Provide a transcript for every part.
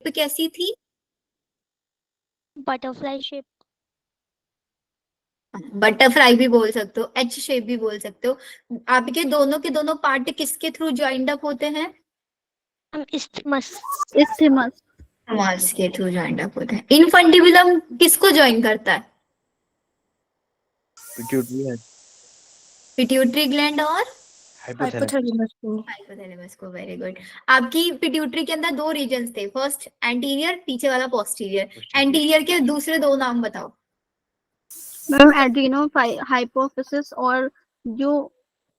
तो कैसी थी? Butterfly shape. बटरफ्लाई भी बोल सकते हो, एच शेप भी बोल सकते हो। आपके दोनों के दोनों पार्ट किसके थ्रू ज्वाइंड अप होते हैं? इस्थमस। इस्थेमस। मांस के थ्रू ज्वाइंड अप होते हैं। इनफंडिबुलम किसको ज्वाइन करता है? पिट्यूटरी है। पिट्यूटरी ग्लैंड और हाइपोथैलेमस। हाइपोथैलेमस को। हाइपोथैलेमस को। Very good. आपकी पिट्यूटरी के अंदर दो रीजन्स थे, फर्स्ट एंटीरियर, पीछे वाला पोस्टीरियर। एंटीरियर के दूसरे दो नाम बताओ। मैम एड्रीनो हाइपोफिसिस और जो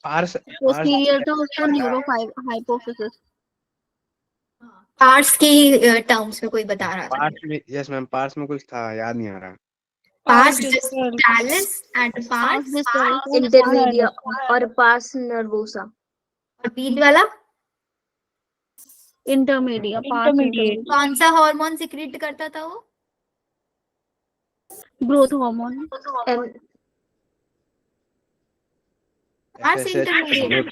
पार्स पार्स पोस्टीरियर था उसको न्यूरो हाइपोफिसिस। पार्ट्स की टर्म्स में कोई बता रहा था? पार्स में, यस मैम, पार्स में कुछ था, याद नहीं आ रहा। Pars Pars distal. Distalis and pars pars distal intermedia और पास नर्वोसा। और बीच वाला इंटरमीडिया पास Intermediate. कौन सा हार्मोन सिक्रीट करता था वो? Growth hormone. Pars FSH intermediate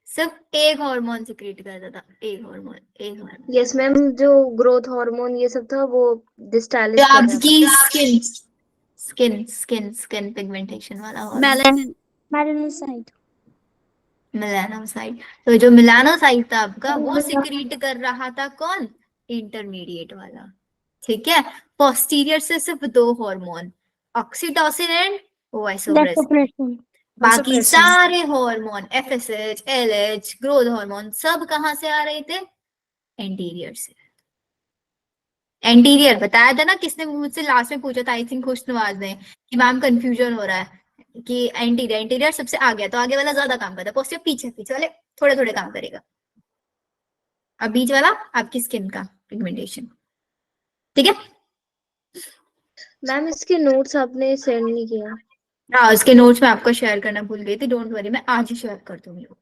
सिर्फ एक हार्मोन सिक्रीट करता था, एक हार्मोन। यस मैम, जो ग्रोथ हार्मोन ये सब था वो जो डिस्टालिस कर रहा आपकी था। स्किन पिगमेंटेशन वाला हार्मोन, मेलानिन। Melanocyte. मेलानोसाइट। तो जो मेलानोसाइट था आपका वो सिक्रीट कर रहा था कौन? इंटरमीडिएट वाला। ठीक है। पोस्टीरियर से सिर्फ दो हार्मोन, ऑक्सीटोसिन एंड वाइसोप्रेसिन। Vasopressin. बाकी सारे hormone FSH, LH, growth hormone सब कहाँ से आ रहे थे? एंटीरियर से। एंटीरियर बताया था ना, किसने मुझसे लास्ट में पूछा था, आई थिंक खुशनवाज ने, कि मैम कंफ्यूजन हो रहा है कि एंटीरियर एंटीरियर सबसे आगे, तो आगे वाला ज्यादा काम करता है, पोस्टीरियर पीछे, पीछे वाले थोड़े थोड़े काम करेगा। अब बीच वाला आपकी स्किन का पिगमेंटेशन। ठीक है। मैम इसके नोट्स आपने सेंड नहीं किया। हाँ, उसके नोट्स में आपको शेयर करना भूल गई थी, डोंट वरी, मैं आज ही शेयर कर दूंगी वो।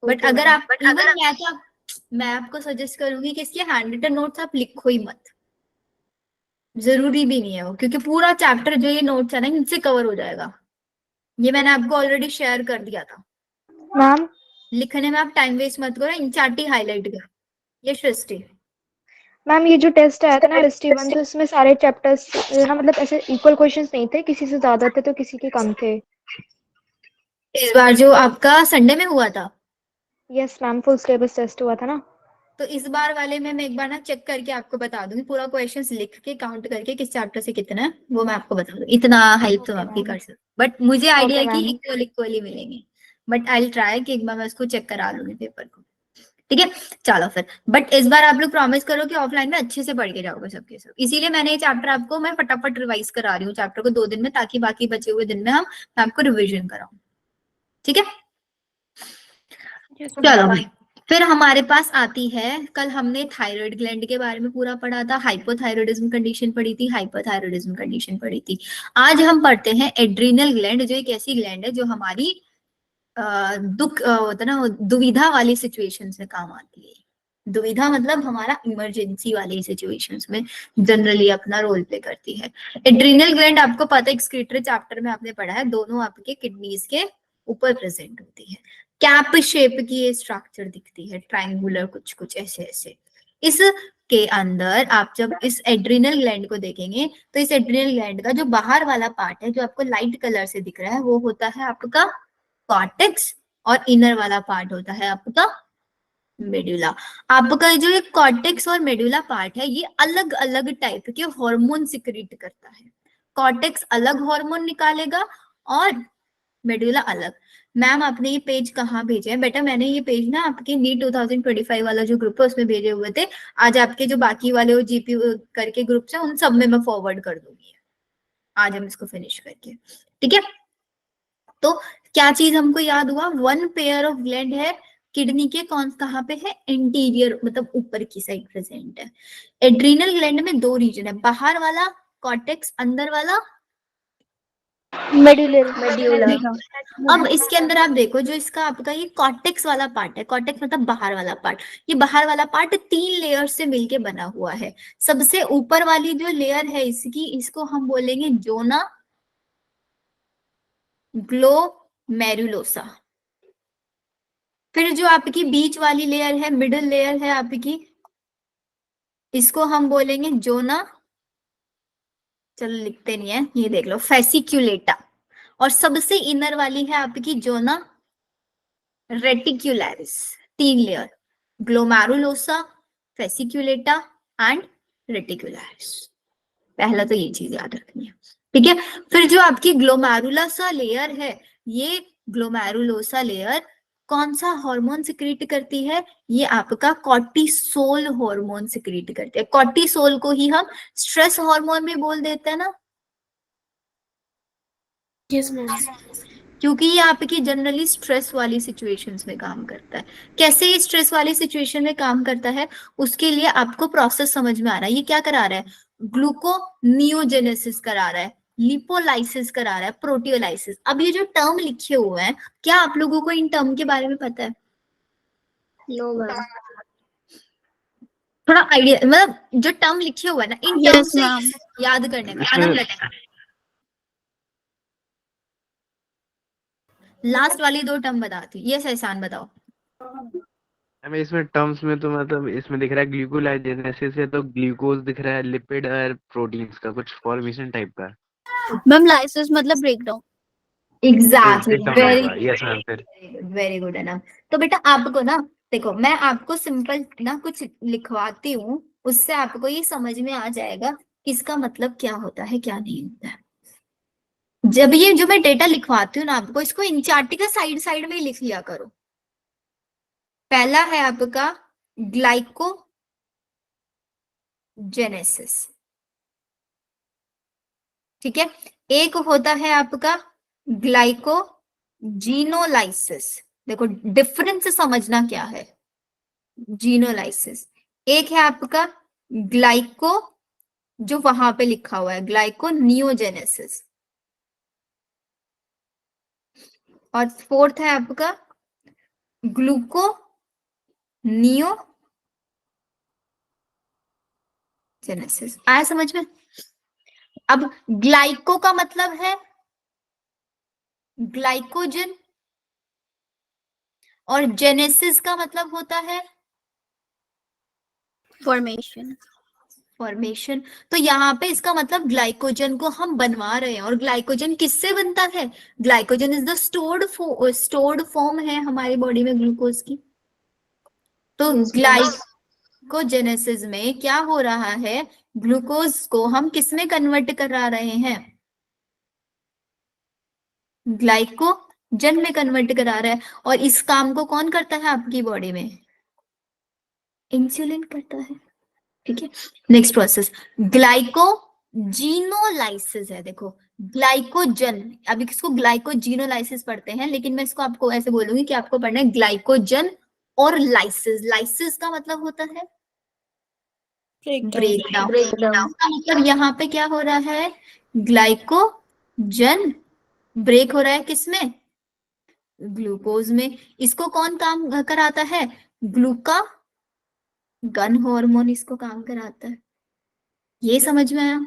बट ओके अगर मैम। आप इवन मैं आपको सजेस्ट करूंगी कि इसके हैंड रिटन नोट्स आप लिखो ही मत। जरूरी भी नहीं है वो, क्योंकि पूरा चैप्टर जो ये नोट्स है ना इनसे कवर हो जाएगा। ये मैंने आपको ऑलरेडी शेयर कर दिया था। मैम लिखने में आप टाइम वेस्ट मत करो, इन चार्ट ही हाईलाइट कर। ये सृष्टि, मैम ये जो टेस्ट आया था ना ST1, तो इसमें सारे चैप्टर्स ना, मतलब ऐसे इक्वल क्वेश्चंस नहीं थे, किसी से ज्यादा थे तो किसी के कम थे। इस बार जो आपका संडे में हुआ था, yes ma'am, full syllabus test हुआ था ना। तो इस बार वाले में मैं एक बार ना चेक करके आपको बता दूंगी, पूरा क्वेश्चंस लिख के काउंट करके किस चैप्टर से कितना है वो मैं आपको बता दूंगी। इतना हेल्प तो ओके आपकी मैम। कर सकती, बट मुझे आइडिया ओके है कि मैम। इक्वली मिलेंगे। बट आई ट्राई कि एक बार मैं उसको चेक करा लूंगी पेपर को। ठीक है। चलो फिर, बट इस बार आप लोग प्रॉमिस करो कि ऑफलाइन में अच्छे से पढ़ के जाओगे सबके सब। इसीलिए मैंने ये चैप्टर आपको मैं फटाफट रिवाइज करा रही हूँ चैप्टर को 2 दिन में, ताकि बाकी बचे हुए दिन में मैं आपको रिविजन कराऊं। ठीक है। चलो भाई, फिर हमारे पास आती है, कल हमने थायराइड ग्लैंड के बारे में पूरा पढ़ा था, हाइपोथायरॉयडिज्म कंडीशन पढ़ी थी, हाइपरथायरॉयडिज्म कंडीशन पढ़ी थी। आज हम पढ़ते हैं एड्रिनल ग्लैंड, जो एक ऐसी ग्लैंड है जो हमारी दुख होता है ना, दुविधा वाली सिचुएशंस में काम आती है। दुविधा मतलब हमारा इमरजेंसी वाली सिचुएशंस में जनरली अपना रोल प्ले करती है। एड्रिनल ग्लैंड आपको पता है, एक्सक्रीटरी चैप्टर में आपने पढ़ा है, दोनों आपके किडनीज के ऊपर प्रेजेंट होती है। कैप शेप की ये स्ट्रक्चर दिखती है, ट्रायंगुलर कुछ कुछ ऐसे ऐसे। इसके अंदर आप जब इस एड्रिनल ग्लैंड को देखेंगे, तो इस एड्रिनल ग्लैंड का जो बाहर वाला पार्ट है जो आपको लाइट कलर से दिख रहा है, वो होता है आपका कॉर्टेक्स, और इनर वाला पार्ट होता है आपका मेडुला। आपका जो ये कॉर्टेक्स और मेडुला पार्ट है, ये अलग अलग टाइप के हार्मोन सिक्रीट करता है। कॉर्टेक्स अलग हार्मोन निकालेगा और मेडुला अलग। मैम आपने ये पेज कहाँ भेजे हैं? बेटा मैंने ये पेज ना आपके नीट 2025 वाला जो ग्रुप है उसमें भेजे हुए थे। आज आपके जो बाकी वाले जीपी करके ग्रुप्स हैं उन सब में मैं फॉरवर्ड कर दूंगी। आज हम इसको फिनिश करके, ठीक है। तो क्या चीज हमको याद हुआ? वन पेयर ऑफ ग्लैंड है किडनी के, कौन कहाँ पे है? इंटीरियर, मतलब ऊपर की साइड प्रेजेंट है। एड्रिनल ग्लैंड में दो रीजन है, बाहर वाला कॉर्टेक्स, अंदर वाला मेड्यूला। अब इसके अंदर आप देखो, जो इसका आपका ये कॉर्टेक्स वाला पार्ट है, कॉर्टेक्स मतलब बाहर वाला पार्ट, ये बाहर वाला पार्ट 3 लेयर से मिलके बना हुआ है। सबसे ऊपर वाली जो लेयर है इसकी, इसको हम बोलेंगे जोना ग्लोमेरुलोसा। फिर जो आपकी बीच वाली लेयर है, मिडिल लेयर है आपकी इसको हम बोलेंगे जोना, चलो लिखते नहीं है, ये देख लो फेसिक्यूलेटा। और सबसे इनर वाली है आपकी जोना रेटिक्युलरिस, 3 लेयर, ग्लोमेरुलोसा, फेसिक्यूलेटा एंड रेटिक्युलरिस। पहला तो ये चीज याद रखनी है, ठीक है। फिर जो आपकी ग्लोमेरुलोसा लेयर है, ये ग्लोमेरुलोसा लेयर कौन सा हार्मोन सिक्रीट करती है? ये आपका कॉर्टिसोल हार्मोन सिक्रीट करती है। कॉर्टिसोल को ही हम स्ट्रेस हार्मोन भी बोल देते हैं ना, यस मैम। क्योंकि ये आपकी जनरली स्ट्रेस वाली सिचुएशंस में काम करता है। कैसे ये स्ट्रेस वाली सिचुएशन में काम करता है, उसके लिए आपको प्रोसेस समझ में आ रहा है। ये क्या करा रहा है? ग्लूकोनियोजेनेसिस करा रहा है, लिपोलाइसिस करा रहा है, प्रोटियोलाइसिस। अब ये जो टर्म लिखे हुए हैं, क्या आप लोगों को इन टर्म के बारे में पता है? No ma'am. थोड़ा आइडिया, मतलब जो टर्म लिखे हुए हैं ना, इन टर्म Yes, से ma'am. याद करने का इसमें- लगेगा। लास्ट वाली 2 टर्म बताती, ये एहसान बताओ। हमें इसमें टर्म्स में तो मतलब इसमें दिख रहा है ग्लूकोलाइजेनेसिस है, तो ग्लूकोज दिख रहा है, लिपिड और प्रोटीन्स का कुछ फॉर्मेशन टाइप का। Ma'am, lysis मतलब breakdown. Exactly, yes ma'am. फिर वेरी गुड है ना। तो बेटा आपको ना, देखो मैं आपको सिंपल ना कुछ लिखवाती हूँ, उससे आपको ये समझ में आ जाएगा कि इसका मतलब क्या होता है क्या नहीं होता है। जब ये जो मैं डेटा लिखवाती हूँ ना आपको, इसको इंचार्टिका साइड साइड में ही लिख लिया करो। पहला है आपका ग्लाइकोजेनेसिस, ठीक है। एक होता है आपका ग्लाइकोजीनोलाइसिस। देखो डिफरेंस समझना क्या है। जीनोलाइसिस। एक है आपका ग्लाइको, जो वहां पे लिखा हुआ है ग्लाइकोनियोजेनेसिस। और फोर्थ है आपका ग्लूकोनियोजेनेसिस। आया समझ में? अब ग्लाइको का मतलब है ग्लाइकोजन, और जेनेसिस का मतलब होता है Formation. फॉर्मेशन। तो यहाँ पे इसका मतलब ग्लाइकोजन को हम बनवा रहे हैं। और ग्लाइकोजन किससे बनता है? Glycogen is the stored form है हमारी बॉडी में ग्लूकोज की। तो ग्लाइकोजेनेसिस में क्या हो रहा है? ग्लूकोज को हम किस में कन्वर्ट करा रहे हैं? ग्लाइकोजन में कन्वर्ट करा रहा है। और इस काम को कौन करता है आपकी बॉडी में? इंसुलिन करता है, ठीक है। नेक्स्ट प्रोसेस ग्लाइकोजीनोलाइसिस है। देखो ग्लाइकोजन, अभी इसको ग्लाइकोजीनोलाइसिस पढ़ते हैं, लेकिन मैं इसको आपको ऐसे बोलूंगी कि आपको पढ़ना है ग्लाइकोजन और लाइसिस। लाइसिस का मतलब होता है ब्रेकडाउन। ब्रेकडाउन। का मतलब यहाँ पे क्या हो रहा है? ग्लाइकोजन ब्रेक हो रहा है किसमें? ग्लूकोज में। इसको कौन काम कराता है? ग्लूकागन हार्मोन इसको काम कराता है। ये समझ में आया?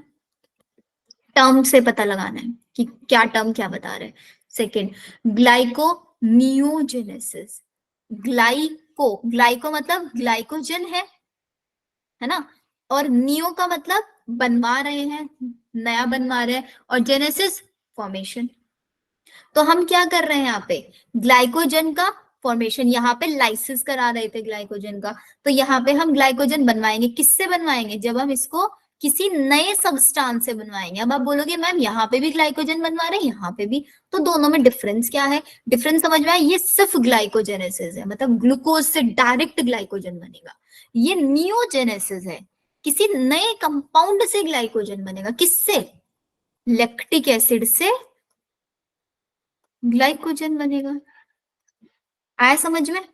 टर्म से पता लगाना है कि क्या टर्म क्या बता रहे हैं। Second gluconeogenesis. ग्लाइको मतलब ग्लाइकोजन है ना। और नियो का मतलब बनवा रहे हैं, नया बनवा रहे हैं। और जेनेसिस फॉर्मेशन। तो हम क्या कर रहे हैं यहाँ पे? ग्लाइकोजन का फॉर्मेशन, यहाँ पे लाइसिस करा रहे थे ग्लाइकोजन का। तो यहाँ पे हम ग्लाइकोजन बनवाएंगे। किससे बनवाएंगे? जब हम इसको किसी नए सब्सटेंस से बनवाएंगे। अब आप बोलोगे मैम यहाँ पे भी ग्लाइकोजन बनवा रहे हैं, यहाँ पे भी, तो दोनों में डिफरेंस क्या है? डिफरेंस समझ में आया? ये सिर्फ ग्लाइकोजेनेसिस है, मतलब ग्लूकोज से डायरेक्ट ग्लाइकोजन बनेगा। ये नियोजेनेसिस है, किसी नए कंपाउंड से ग्लाइकोजन बनेगा। किससे? लैक्टिक एसिड से ग्लाइकोजन बनेगा। आया समझ में?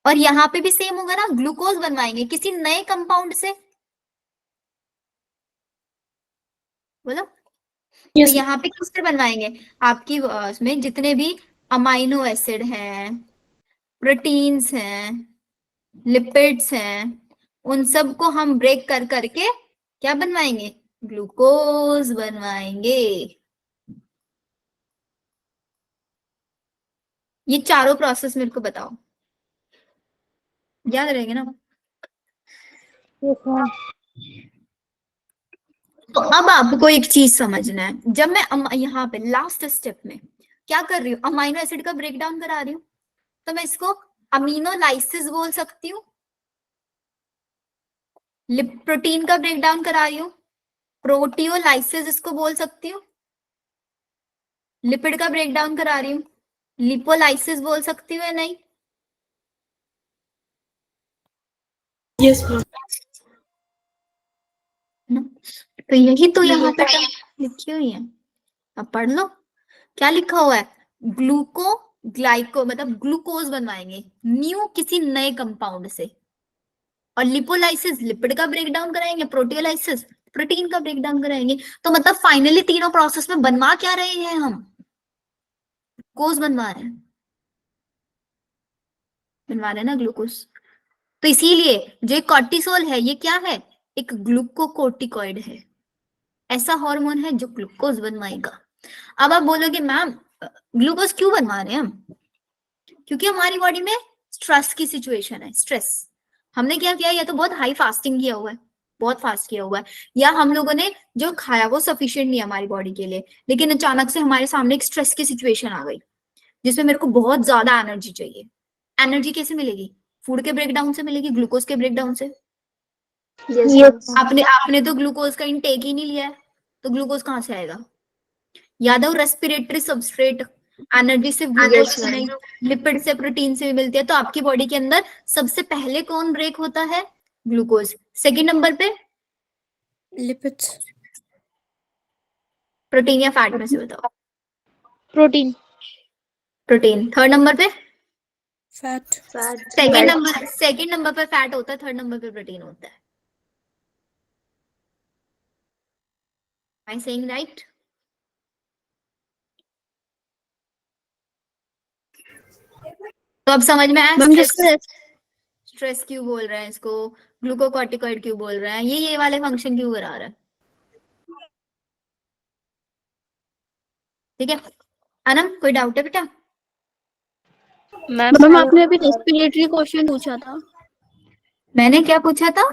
और यहाँ पे भी सेम होगा ना, ग्लूकोज बनवाएंगे किसी नए कंपाउंड से। बोलो। तो यहाँ पे किससे बनवाएंगे? आपकी उसमें जितने भी अमाइनो एसिड हैं, प्रोटीन्स हैं, लिपिड्स हैं, उन सबको हम ब्रेक कर करके क्या बनवाएंगे? ग्लूकोज बनवाएंगे। ये चारों प्रोसेस मेरे को बताओ, याद रहेंगे ना? Yes ma'am. तो अब आपको एक चीज समझना है, जब मैं यहाँ पे लास्ट स्टेप में क्या कर रही हूँ, अमाइनो एसिड का ब्रेक डाउन करा रही हूँ, तो मैं इसको अमीनोलाइसिस बोल सकती हूँ। प्रोटीन का ब्रेक डाउन करा रही हूँ, प्रोटियोलाइसिस इसको बोल सकती हूँ। लिपिड का ब्रेक डाउन करा रही हूँ, लिपोलाइसिस बोल सकती हूँ या नहीं? Yes ma'am. तो यही तो यहाँ पे लिखी हुई है, अब पढ़ लो क्या लिखा हुआ है। ग्लाइको मतलब ग्लूकोज बनवाएंगे न्यू किसी नए कंपाउंड से, और लिपोलाइसिस लिपिड का ब्रेक डाउन कराएंगे, प्रोटियोलाइसिस प्रोटीन का ब्रेक डाउन कराएंगे। तो मतलब फाइनली तीनों प्रोसेस में बनवा क्या रहे हैं हम, ग्लूकोज बनवा रहे हैं, बनवा रहे हैं ना ग्लूकोज। तो इसीलिए जो कॉर्टिसोल है ये क्या है, एक ग्लूकोकोर्टिकॉइड है, ऐसा हार्मोन है जो ग्लूकोज बनवाएगा। अब आप बोलोगे मैम ग्लूकोज क्यों बनवा रहे हैं हम, क्योंकि हमारी बॉडी में स्ट्रेस की सिचुएशन है। स्ट्रेस हमने क्या किया, या तो बहुत हाई फास्टिंग किया हुआ है, बहुत फास्ट किया हुआ है, या हम लोगों ने जो खाया वो सफिशिएंट नहीं है हमारी बॉडी के लिए, लेकिन अचानक से हमारे सामने एक स्ट्रेस की सिचुएशन आ गई जिसमें मेरे को बहुत ज्यादा एनर्जी चाहिए। एनर्जी कैसे मिलेगी, फूड के ब्रेकडाउन से मिलेगी, ग्लूकोज के ब्रेकडाउन से। Yes yes ma'am. आपने आपने तो ग्लूकोज का इनटेक ही नहीं लिया है, तो ग्लूकोज कहाँ से आएगा। याद है रेस्पिरेटरी सबस्ट्रेट, एनर्जी सिर्फ ग्लूकोज से नहीं, लिपिड से प्रोटीन से भी मिलती है। तो आपकी बॉडी के अंदर सबसे पहले कौन ब्रेक होता है, ग्लूकोज। सेकंड नंबर पे लिपिड्स। प्रोटीन या फैट में से बताओ। प्रोटीन। प्रोटीन। थर्ड नंबर पे फैट। फैट। सेकंड नंबर पे फैट होता है, थर्ड नंबर पे प्रोटीन होता है। I am saying right. तो अब समझ में आया मैम स्ट्रेस क्यों बोल रहे हैं इसको, ग्लूकोकॉर्टिकॉइड क्यों बोल रहे हैं, ये वाले फंक्शन क्यों करा रहा है। ठीक है अनम, कोई डाउट है बेटा। मैम आपने अभी रेस्पिरेटरी क्वेश्चन पूछा था, मैंने क्या पूछा था,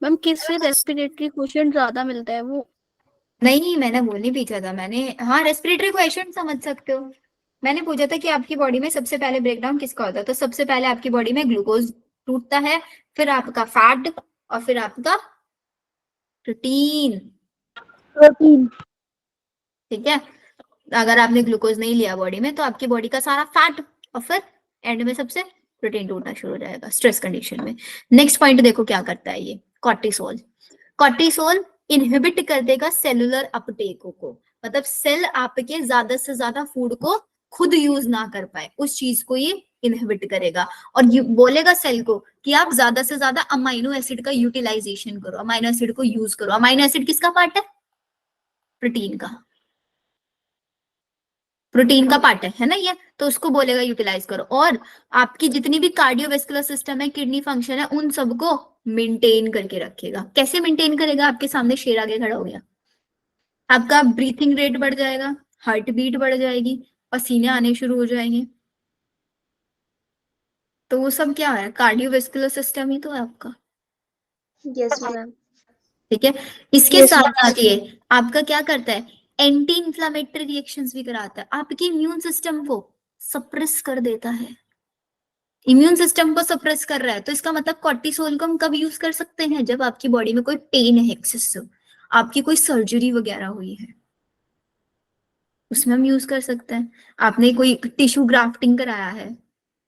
मैम किससे रेस्पिरेटरी क्वेश्चन ज्यादा मिलता है वो। नहीं मैंने वो नहीं पूछा था। मैंने हाँ रेस्पिरेटरी क्वेश्चन समझ सकते हो, मैंने पूछा था कि आपकी बॉडी में सबसे पहले ब्रेकडाउन किसका होता है। तो सबसे पहले आपकी बॉडी में ग्लूकोज टूटता है, फिर आपका फैट, और फिर आपका प्रोटीन। प्रोटीन। ठीक है, अगर आपने ग्लूकोज नहीं लिया बॉडी में तो आपकी बॉडी का सारा फैट, और फिर एंड में सबसे प्रोटीन टूटना शुरू हो जाएगा स्ट्रेस कंडीशन में। नेक्स्ट पॉइंट देखो क्या करता है ये कॉर्टिसोल। कॉर्टिसोल इनहिबिट कर देगा सेलुलर अपटेक को, मतलब सेल आपके ज्यादा से ज्यादा फूड को खुद यूज ना कर पाए उस चीज को ये इनहिबिट करेगा, और बोलेगा सेल को कि आप ज्यादा से ज्यादा अमाइनो एसिड का यूटिलाइजेशन करो, अमाइनो एसिड को यूज करो। अमाइनो एसिड किसका पार्ट है, प्रोटीन का, प्रोटीन का पार्ट है ना ये, तो उसको बोलेगा यूटिलाइज करो। और आपकी जितनी भी कार्डियोवेस्कुलर सिस्टम है, किडनी फंक्शन है, उन सबको मेंटेन करके रखेगा। कैसे मेंटेन करेगा, आपके सामने शेर आगे खड़ा हो गया, आपका ब्रीथिंग रेट बढ़ जाएगा, हार्ट बीट बढ़ जाएगी, पसीने आने शुरू हो जाएंगे। तो वो सब क्या है, कार्डियोवेस्कुलर सिस्टम ही तो है आपका। Yes ma'am. ठीक है, इसके Yes, साथ साथ ये आपका क्या करता है, एंटी इंफ्लामेटरी रिएक्शंस भी कराता है, आपके इम्यून सिस्टम को सप्रेस कर देता है। इम्यून सिस्टम को सप्रेस कर रहा है, तो इसका मतलब कॉर्टिसोल को हम कब यूज कर सकते हैं, जब आपकी बॉडी में कोई पेन है एक्सेसिव, आपकी कोई सर्जरी वगैरह हुई है, उसमें हम यूज कर सकते हैं। आपने कोई टिश्यू ग्राफ्टिंग कराया है,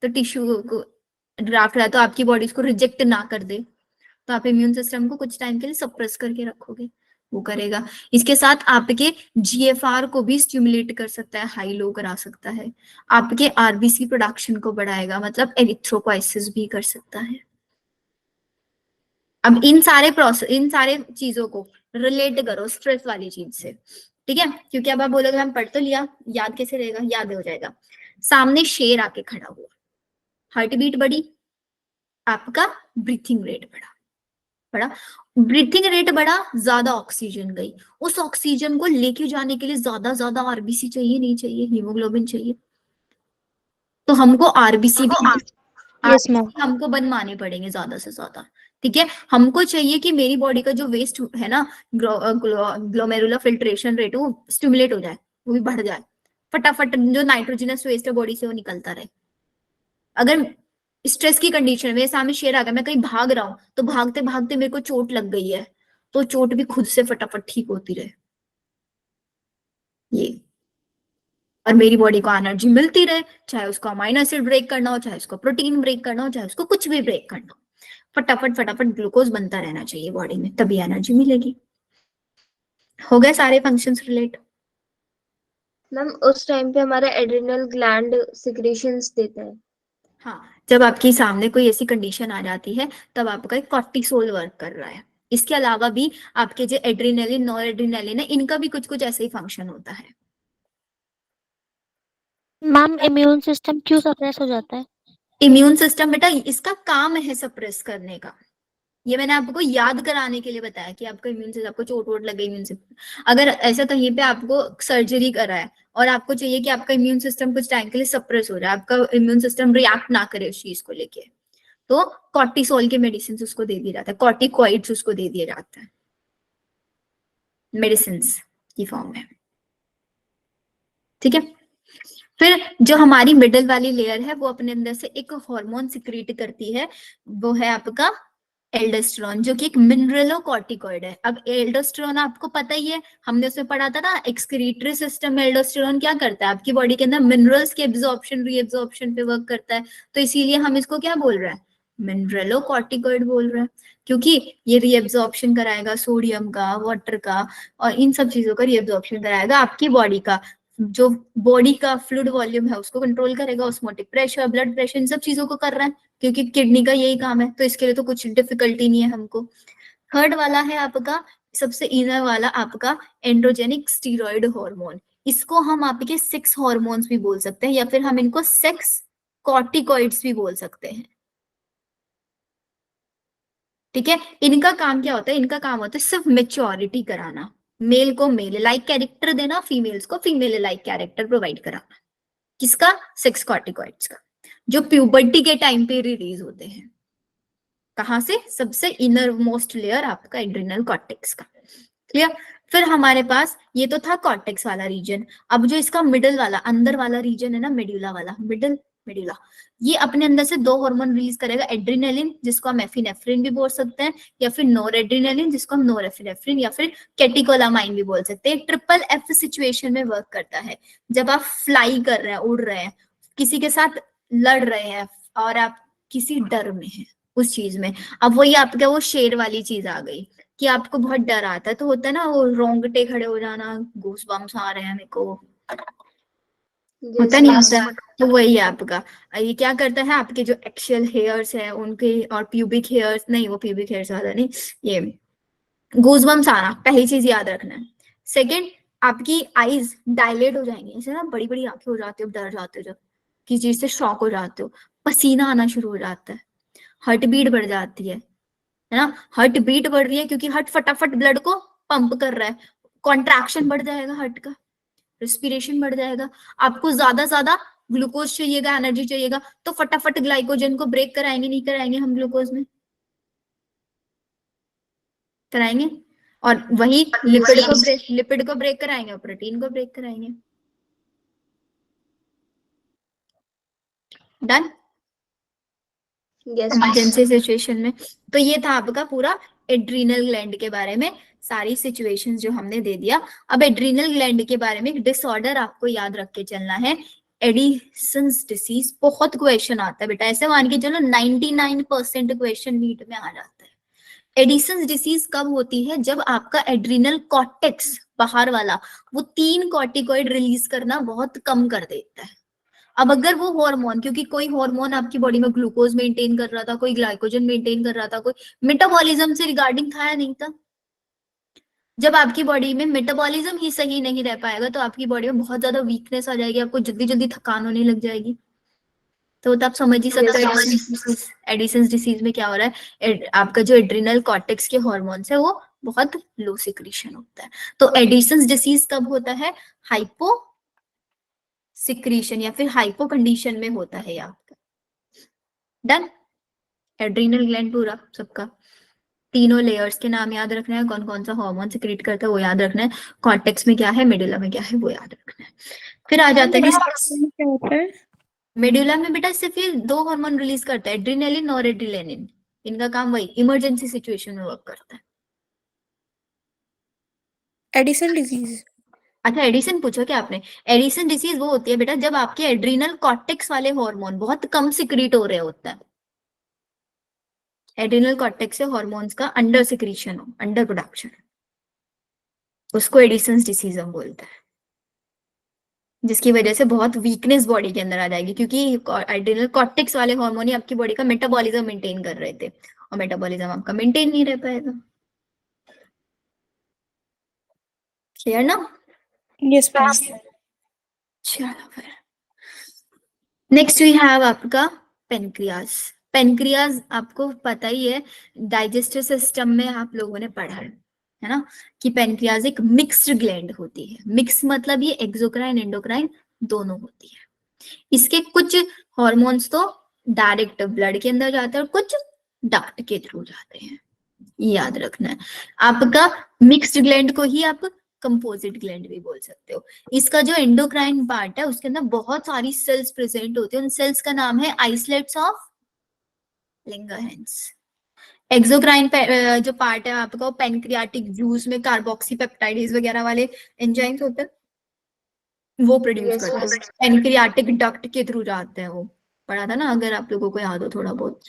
तो टिश्यू को ग्राफ्ट रहा है तो आपकी बॉडी उसको रिजेक्ट ना कर दे, तो आप इम्यून सिस्टम को कुछ टाइम के लिए सप्रेस करके रखोगे, वो करेगा। इसके साथ आपके जीएफआर को भी स्टिमुलेट कर सकता है, हाई लो करा सकता है, आपके आरबीसी प्रोडक्शन को बढ़ाएगा, मतलब एरिथ्रोपोइसिस भी कर सकता है। अब इन सारे चीजों को रिलेट करो स्ट्रेस वाली चीज से, ठीक है, क्योंकि अब आप बोलोगे हम पढ़ तो लिया, याद कैसे रहेगा, याद हो जाएगा। सामने शेर आके खड़ा हुआ, हार्ट बीट बढ़ी, आपका ब्रीथिंग रेट बढ़ा, ब्रीथिंग रेट बढ़ा, ज्यादा ऑक्सीजन गई, उस ऑक्सीजन को लेके जाने के लिए ज्यादा आरबीसी चाहिए, नहीं चाहिए, हीमोग्लोबिन चाहिए, तो हमको आरबीसी भी Yes, ma'am. हमको बनवाने पड़ेंगे ज्यादा से ज्यादा। ठीक है, हमको चाहिए कि मेरी बॉडी का जो वेस्ट है ना, ग्लोमेरुलर फिल्ट्रेशन रेट वो स्टिमुलेट हो जाए, वो भी बढ़ जाए, फटाफट जो नाइट्रोजनस वेस्ट है बॉडी से वो निकलता रहे। अगर स्ट्रेस की कंडीशन में मेरे सामने शेर आ गया, मैं कहीं भाग रहा हूँ, तो भागते भागते मेरे को चोट लग गई है, तो चोट भी खुद से फटाफट ठीक होती रहे, ये, और मेरी बॉडी को एनर्जी मिलती रहे, चाहे उसको अमाइनो एसिड ब्रेक करना हो, चाहे उसको प्रोटीन ब्रेक करना हो, चाहे उसको कुछ भी ब्रेक करना हो, फटाफट फटाफट ग्लूकोज बनता रहना चाहिए बॉडी में, तभी एनर्जी मिलेगी। हो गए सारे फंक्शंस रिलेट? मैम उस टाइम पे हमारा एड्रिनल ग्लैंड सिक्रीशंस देता है। हाँ, जब आपके सामने कोई ऐसी कंडीशन आ जाती है तब आपका कॉर्टिसोल वर्क कर रहा है। इसके अलावा भी आपके जो एड्रिनलिन, नॉर एड्रिनलिन है, इनका भी कुछ कुछ ऐसे ही फंक्शन होता है। मैम इम्यून सिस्टम क्यों सप्रेस हो जाता है? इम्यून सिस्टम बेटा इसका काम है सप्रेस करने का, ये मैंने आपको याद कराने के लिए बताया कि आपका इम्यून सिस्टम, आपको चोट वोट लगे इम्यून सिस्टम, अगर ऐसा कहीं पे आपको सर्जरी करा है और आपको चाहिए कि आपका इम्यून सिस्टम कुछ टाइम के लिए सप्रेस हो जाए, आपका इम्यून सिस्टम रिएक्ट ना करे उस चीज को लेके, तो कॉर्टिसोल के मेडिसिन उसको दे दिया जाता है, कॉर्टिकॉइड्स उसको दे दिया जाता है मेडिसिन की फॉर्म में। ठीक है, फिर जो हमारी मिडल वाली लेयर है वो अपने अंदर से एक हार्मोन सिक्रीट करती है, वो है आपका एल्डोस्टेरोन, जो कि एक मिनरलोकॉर्टिकॉइड है। अब एल्डोस्टेरोन आपको पता ही है, हमने उसमें पढ़ा था ना, एक्सक्रीटरी सिस्टम में एल्डोस्टेरोन क्या करता है, आपकी बॉडी के अंदर मिनरल्स के एब्जॉर्प्शन रीएब्जॉर्प्शन पे वर्क करता है, तो इसीलिए हम इसको क्या बोल रहे हैं, मिनरलोकॉर्टिकॉइड बोल रहे हैं, क्योंकि ये रीएब्जॉर्प्शन कराएगा सोडियम का, वाटर का, और इन सब चीजों का रीएब्जॉर्प्शन कराएगा, आपकी बॉडी का जो बॉडी का फ्लूइड वॉल्यूम है उसको कंट्रोल करेगा, ऑस्मोटिक प्रेशर, ब्लड प्रेशर, इन सब चीजों को कर रहा है, क्योंकि किडनी का यही काम है, तो इसके लिए तो कुछ डिफिकल्टी नहीं है हमको। थर्ड वाला है आपका, सबसे इनर वाला आपका एंड्रोजेनिक स्टीरॉइड हार्मोन, इसको हम आपके सेक्स हार्मोन्स भी बोल सकते हैं, या फिर हम इनको सेक्स कॉर्टिकॉइड्स भी बोल सकते हैं। ठीक है, इनका काम क्या होता है, इनका काम होता है सिर्फ मेच्योरिटी कराना, मेल को मेल लाइक कैरेक्टर देना, फीमेल्स को फीमेल लाइक कैरेक्टर प्रोवाइड कराना। किसका? सेक्स कॉर्टिकॉइड्स का, जो प्यूबर्टी के टाइम पे रिलीज होते हैं। कहां से? सबसे इनर मोस्ट लेयर आपका एड्रिनल कॉर्टेक्स का। क्लियर? फिर हमारे पास ये तो था कॉर्टेक्स वाला रीजन, अब जो इसका मिडल वाला अंदर वाला रीजन है ना, मेडुला वाला, मेडुला, ये अपने अंदर से दो हार्मोन रिलीज करेगा, एड्रिनलिन जिसको हम एफिनेफ्रिन भी बोल सकते हैं, या फिर नोरेड्रिनलिन जिसको हम नोरेफिनेफ्रिन या फिर कैटिकोलामाइन भी बोल सकते हैं। ट्रिपल एफ सिचुएशन में वर्क करता है, जब आप फ्लाई कर रहे हैं, उड़ रहे हैं, किसी के साथ लड़ रहे हैं और आप किसी डर में हैं उस चीज में। अब वही आपका वो शेर वाली चीज आ गई कि आपको बहुत डर आता है, तो होता है ना वो रोंगटे खड़े हो जाना, गूस बम्स आ रहे हैं मेरे को, होता नहीं होता, तो वही है आपका। ये क्या करता है, आपके जो एक्शियल हेयर्स है उनके, और प्यूबिक हेयर्स नहीं, वो प्यूबिक हेयर्स ज्यादा नहीं, ये गूजबम्स आना, पहली चीज याद रखना है। सेकंड, आपकी आईज डायलेट हो जाएंगी, ऐसे ना बड़ी बड़ी आंखें हो जाती हो, डर जाते हो, जब किसी चीज से शॉक हो जाते हो, पसीना आना शुरू हो जाता है, हार्ट बीट बढ़ जाती है ना, हार्ट बीट बढ़ रही है क्योंकि हार्ट फटाफट ब्लड को पंप कर रहा है, कॉन्ट्रैक्शन बढ़ जाएगा हार्ट का, रेस्पिरेशन बढ़ जाएगा, आपको ज्यादा ग्लूकोज चाहिएगा, एनर्जी चाहिएगा, तो फटाफट ग्लाइकोजन को ब्रेक कराएंगे, नहीं कराएंगे हम ग्लूकोज में? कराएंगे। और वही लिपिड को ब्रेक कराएंगे और प्रोटीन को ब्रेक कराएंगे। डन? इमरजेंसी सिचुएशन में। तो ये था आपका पूरा एड्रीनल ग्लैंड के बारे में सारी सिचुएशंस जो हमने दे दिया। अब एड्रीनल ग्लैंड के बारे में एक डिसऑर्डर आपको याद रख के चलना है, एडिसन्स डिसीज। बहुत क्वेश्चन आता है बेटा, ऐसे मान के चलो 99% क्वेश्चन नीट में आ जाता है। एडिसन्स डिसीज कब होती है? जब आपका एड्रीनल कॉर्टेक्स बाहर वाला वो 3 कॉर्टिकॉइड रिलीज करना बहुत कम कर देता है। अब अगर वो हार्मोन, क्योंकि कोई हार्मोन आपकी बॉडी में ग्लूकोज मेंटेन कर रहा था, कोई ग्लाइकोजन मेंटेन कर रहा था, कोई मेटाबॉलिज्म से रिगार्डिंग था या नहीं था? जब आपकी बॉडी में मेटाबॉलिज्म ही सही नहीं रह पाएगा तो आपकी बॉडी में बहुत ज्यादा वीकनेस आ जाएगी, आपको जल्दी जल्दी थकान होने लग जाएगी। तो आप समझ ही सकते हो एडिसन्स डिसीज में क्या हो रहा है, आपका जो एड्रिनल कॉर्टेक्स के हॉर्मोन्स है वो बहुत लो सिक्रीशन होता है। तो एडिसन्स डिसीज कब होता है? हाइपो सिक्रीशन या फिर हाइपो कंडीशन में होता है आपका। डन। एड्रीनल ग्लैंड पूरा सबका, तीनों लेयर्स के नाम याद रखना है, कौन कौन सा हार्मोन सिक्रीट करता है वो याद रखना है, कॉर्टेक्स में क्या है, मेडुला में क्या है वो याद रखना है। फिर आ जाता है क्या होता है? मेडुला में बेटा सिर्फ ये दो हार्मोन रिलीज करता है, एड्रिनलिन और एड्रिलेनिन। इनका काम वही इमरजेंसी सिचुएशन में वर्क करता है। Addison disease. अच्छा एडिसन पूछा क्या आपने? एडिसन डिसीज वो होती है बेटा जब आपके एड्रिनल कॉर्टेक्स वाले हार्मोन बहुत कम सिक्रीट हो रहे होता है। एड्रिनल कॉर्टेक्स से हार्मोन्स का अंडर सिक्रीशन हो, अंडर प्रोडक्शन, उसको एडिसन्स डिसीज हम बोलते हैं, जिसकी वजह से बहुत वीकनेस बॉडी के अंदर आ जाएगी, क्योंकि एड्रिनल कॉर्टेक्स वाले हार्मोन ही आपकी बॉडी का मेटाबॉलिज्म मेंटेन कर रहे थे, और मेटाबॉलिज्म आपका मेंटेन नहीं रह पाएगा। क्लियर ना? Yes ma'am. चलो फिर नेक्स्ट वी हैव आपका पेनक्रियाज। पेनक्रियाज आपको पता ही है, डाइजेस्टिव सिस्टम में आप लोगों ने पढ़ा है ना, कि पेनक्रियाज एक मिक्स्ड ग्लैंड होती है। मिक्स मतलब ये एक्सोक्राइन एंडोक्राइन दोनों होती है। इसके कुछ हॉर्मोन्स तो डायरेक्ट ब्लड के अंदर जाते हैं और कुछ डक्ट के थ्रू जाते हैं, ये याद रखना है। आपका मिक्स्ड ग्लैंड को ही आप कंपोजिट ग्लैंड भी बोल सकते हो। इसका जो एंडोक्राइन पार्ट है उसके अंदर बहुत सारी सेल्स प्रेजेंट होती है, उन सेल्स का नाम है आइसलेट्स ऑफ लैंगरहैंस। एक्सोक्राइन जो पार्ट है आपका, पेनक्रियाटिक जूस में कार्बोक्सीपेप्टाइडेज वगैरह वाले एंजाइम्स होते हैं, वो प्रोड्यूस Yes, करते हैं, yes. पेनक्रियाटिक डक्ट के थ्रू जाते हैं। वो पढ़ा था ना, अगर आप लोगों को याद हो थोड़ा बहुत।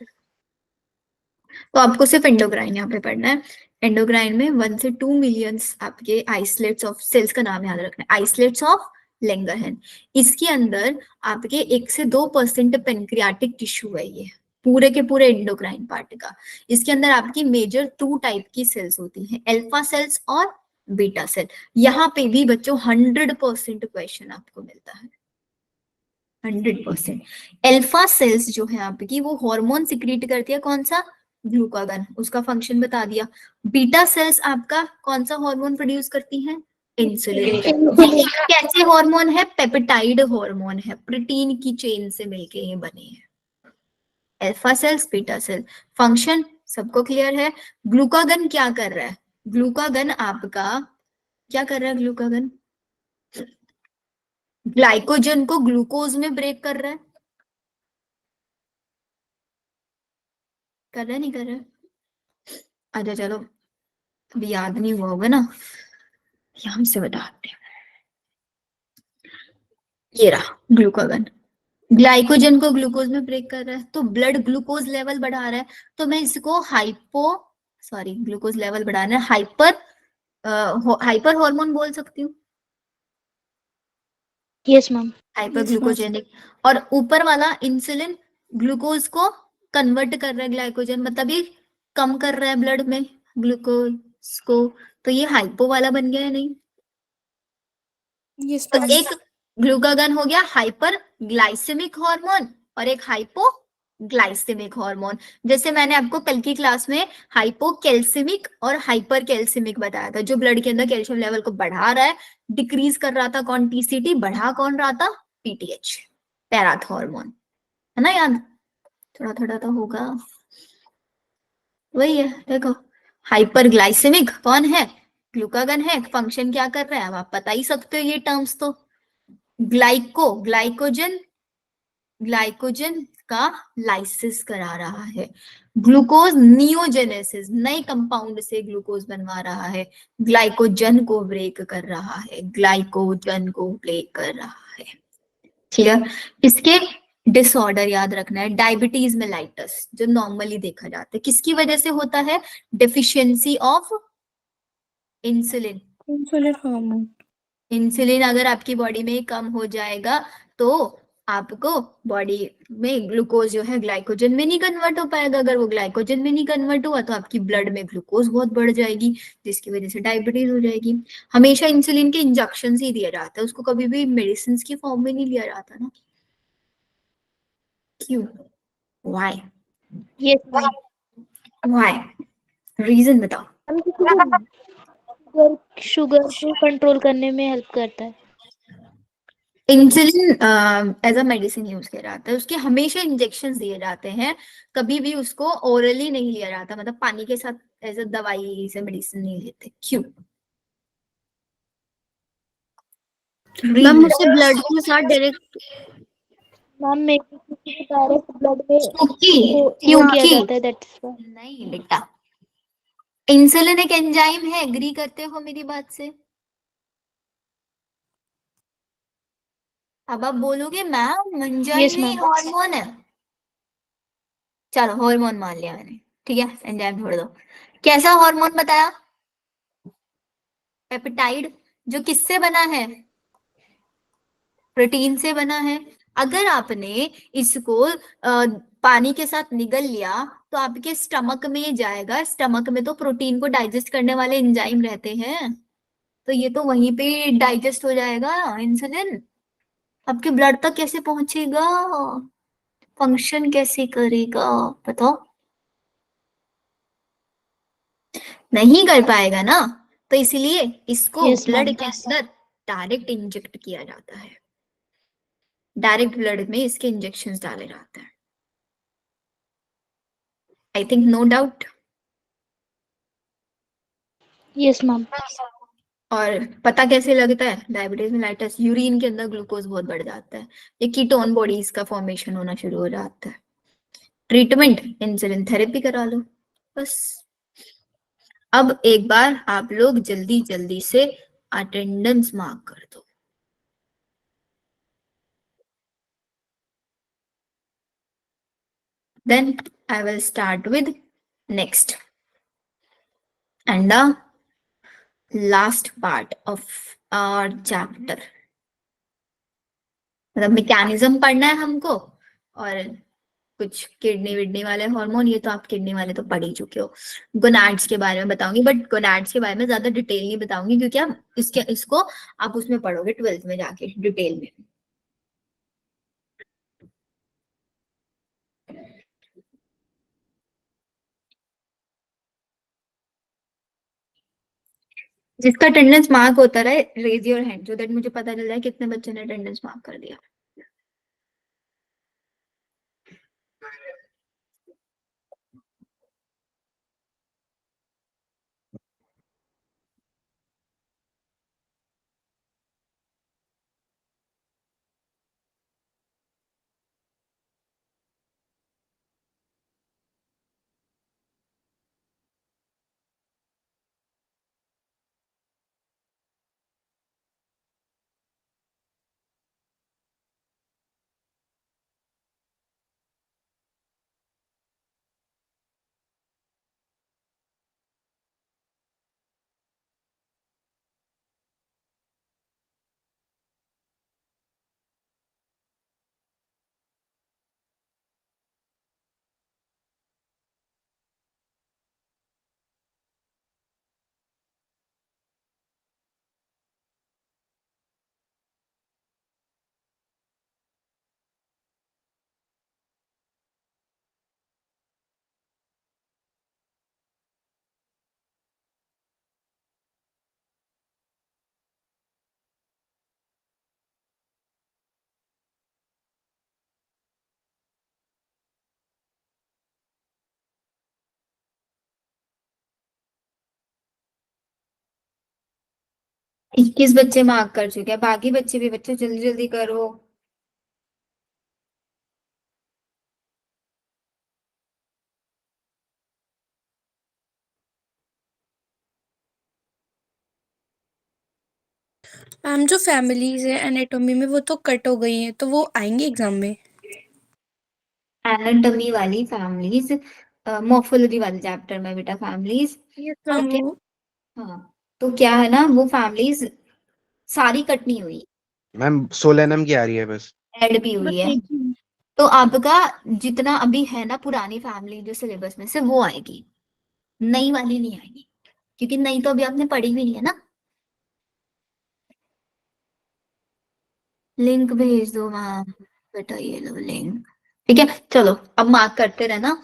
तो आपको सिर्फ एंडोक्राइन यहाँ पे पढ़ना है। एंडोक्राइन में 1 से 2 मिलियंस आपके आइसलेट्स ऑफ सेल्स का नाम याद रखना है, आइसलेट्स ऑफ लैंगरहैंस। इसके अंदर आपके 1 से 2% पेनक्रियाटिक टिश्यू है, ये पूरे के पूरे एंडोक्राइन पार्ट का। इसके अंदर आपकी मेजर 2 टाइप की सेल्स होती हैं, अल्फा सेल्स और बीटा सेल। यहाँ पे भी बच्चों 100% क्वेश्चन आपको मिलता है, 100%। अल्फा सेल्स जो है आपकी वो हार्मोन सिक्रीट करती है, कौन सा? ग्लूकागन, उसका फंक्शन बता दिया। बीटा सेल्स आपका कौन सा हार्मोन प्रोड्यूस करती हैं? इंसुलिन। कैसे हार्मोन है? पेप्टाइड हार्मोन है, प्रोटीन की चेन से मिलके ये बने हैं। Alpha cells, beta cell, function सबको क्लियर है। ग्लूकागन क्या कर रहा है? ग्लूकागन आपका क्या कर रहा है? ग्लूकागन ग्लाइकोजन को ग्लूकोज में ब्रेक कर रहा है, कर रहा है नहीं कर रहा है? अच्छा चलो, अभी याद नहीं हुआ होगा ना, यहाँ से बताते हैं। ये रहा ग्लूकागन, ग्लाइकोजन को ग्लूकोज में ब्रेक कर रहा है, तो ब्लड ग्लूकोज लेवल बढ़ा रहा है, तो मैं इसको ग्लूकोज लेवल बढ़ाना है, हाइपर हार्मोन बोल सकती हूँ, यस मैम। Hyper glucogenic. और ऊपर वाला इंसुलिन ग्लूकोज को कन्वर्ट कर रहा है, ग्लाइकोजन मतलब ये कम कर रहा है ब्लड में ग्लूकोज को, तो ये हाइपो वाला बन गया है नहीं? यस तो मैम। एक ग्लूकागन हो गया हाइपर ग्लाइसेमिक हार्मोन और एक हाइपो ग्लाइसेमिक हार्मोन। जैसे मैंने आपको कल की क्लास में हाइपोकैल्सिमिक और हाइपर कैल्सिमिक बताया था, जो ब्लड के अंदर कैल्शियम लेवल को बढ़ा रहा है, डिक्रीज कर रहा था कौन? टीसीटी। बढ़ा कौन रहा था? पीटीएच, पैराथ हार्मोन, है ना याद? थोड़ा थोड़ा तो होगा, वही है। देखो हाइपर ग्लाइसेमिक कौन है? ग्लूकागन है। फंक्शन क्या कर रहा है अब आप बता ही सकते हो ये टर्म्स तो। ग्लाइकोजन का लाइसिस करा रहा है, ग्लूकोज नियोजेनेसिस, नए कंपाउंड से ग्लूकोज बनवा रहा है, ग्लाइकोजन को ब्रेक कर रहा है, ग्लाइकोजन को ब्रेक कर रहा है। क्लियर? इसके डिसऑर्डर याद रखना है, डायबिटीज मेलाइटस जो नॉर्मली देखा जाता है किसकी वजह से होता है? Deficiency of insulin. Insulin hormone. Insulin अगर आपकी बॉडी में कम हो जाएगा तो आपको बॉडी में ग्लूकोज जो है ग्लाइकोजन में नहीं कन्वर्ट हो पाएगा। अगर वो ग्लाइकोजन में नहीं कन्वर्ट हुआ तो आपकी ब्लड में ग्लूकोज बहुत बढ़ जाएगी, जिसकी वजह से डायबिटीज हो जाएगी। हमेशा इंसुलिन के इंजेक्शन ही दिया जाता है, उसको कभी भी मेडिसिन की फॉर्म में नहीं लिया जाता ना। क्यों? Why? Yes ma'am. Why? Reason बताओ। शुगर को कंट्रोल करने में हेल्प करता है। Insulin as a medicine use किया जाता है, उसके हमेशा इंजेक्शन दिए जाते हैं, कभी भी उसको ओरली नहीं लिया जाता, मतलब पानी के साथ एज अ दवाई से मेडिसिन नहीं लेते। क्यों? मैम उसे ब्लड के साथ डायरेक्ट मैम मेरे को डायरेक्ट ब्लड में क्योंकि वो किया क्योंकि जाता है, दैट्स व्हाई। नहीं बेटा, इंसुलिन एक एंजाइम है, एग्री करते हो मेरी बात से? अब आप बोलोगे मैम एंजाइम यस नहीं मैम। हार्मोन है। चलो हार्मोन मान लिया मैंने, ठीक है, एंजाइम छोड़ दो। कैसा हार्मोन बताया? पेप्टाइड, जो किससे बना है? प्रोटीन से बना है। अगर आपने इसको पानी के साथ निगल लिया तो आपके स्टमक में जाएगा, स्टमक में तो प्रोटीन को डाइजेस्ट करने वाले एंजाइम रहते हैं, तो ये तो वहीं पे डाइजेस्ट हो जाएगा इंसुलिन। आपके ब्लड तक कैसे पहुंचेगा? फंक्शन कैसे करेगा बताओ? नहीं कर पाएगा ना, तो इसलिए इसको यस ब्लड मैम। के अंदर डायरेक्ट इंजेक्ट किया जाता है, डायरेक्ट ब्लड में इसके इंजेक्शंस डाले जाते हैं। I think no doubt. Yes ma'am. और पता कैसे लगता है? डायबिटीज मेलाइटस, यूरिन के अंदर ग्लूकोज बहुत बढ़ जाता है, ये कीटोन बॉडीज का फॉर्मेशन होना शुरू हो जाता है। ट्रीटमेंट इंसुलिन थेरेपी करा लो बस। अब एक बार आप लोग जल्दी जल्दी से अटेंडेंस मार्क कर दो। Then I will start with next and the last part of our chapter. मतलब मैकेनिज्म पढ़ना है हमको, और कुछ किडनी विडनी वाले हार्मोन, ये तो आप किडनी वाले तो पढ़ ही चुके हो। गोनाड्स के बारे में बताऊंगी, बट गोनाड्स के बारे में ज्यादा डिटेल नहीं बताऊंगी, क्योंकि आप इसको आप उसमें पढ़ोगे 12th में जाके डिटेल में। जिसका अटेंडेंस मार्क होता रहे raise your hand, so that मुझे पता चल जाए कितने बच्चों ने अटेंडेंस मार्क कर दिया। इक्कीस बच्चे मार्क कर चुके हैं, बाकी बच्चे भी, बच्चे जल्दी जल्दी करो। मैम जो फैमिलीज है एनाटॉमी में वो तो कट हो गई हैं, तो वो आएंगे एग्जाम में? एनाटॉमी वाली फैमिलीज मोर्फोलॉजी वाले चैप्टर में बेटा, फैमिलीज। यस तो मैम। क्या, वो हाँ, तो क्या है ना, वो फैमिलीज सारी कट नहीं हुई, मैम 16 नम की आ रही है बस। ऐड भी हुई बस है। एक ही। तो आपका जितना अभी है ना पुरानी फैमिली जो सिलेबस में से, वो आएगी, नई वाली नहीं आएगी, क्योंकि नई तो अभी आपने पढ़ी भी नहीं है ना। लिंक भेज दो मैम, बेटा ये लो लिंक। ठीक है, चलो अब मार्क करते रहना,